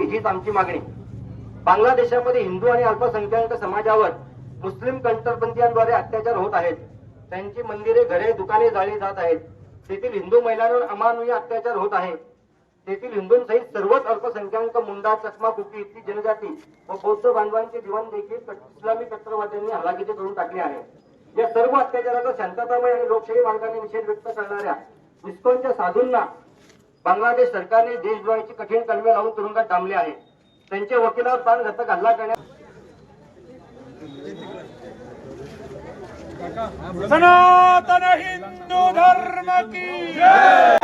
हीच आमची मागणी। बांगलादेशामध्ये हिंदू आणि अल्पसंख्याक समाजावर मुस्लिम कट्टरपंथीयांद्वारे अत्याचार होत आहेत। त्यांची मंदिरे, घरे, दुकाने जाळली जात आहेत। तेथील हिंदू महिलांवर अमानवीय अत्याचार होत आहे। तेथील हिंदूंसहित सर्वच अल्पसंख्याक, मुंडा, चकमा, कुकी इत्यादी जनजाती व बौद्ध बांधवांचे जीवन देखील इस्लामी कट्टरवाद्यांनी हलाखीचे करून टाकले आहे। या सर्व अत्याचाराचा शांततामय आणि लोकशाही मार्गाने निषेध व्यक्त करणाऱ्या इस्कॉनच्या साधूंना बांगलादेश सरकारने देशद्रोहाची कठीण कलमे लावून तुरुंगात डांबले आहे। त्यांच्या वकिलावर प्राणघातक हल्ला करण्यात सनातन हिंदू धर्म की जय।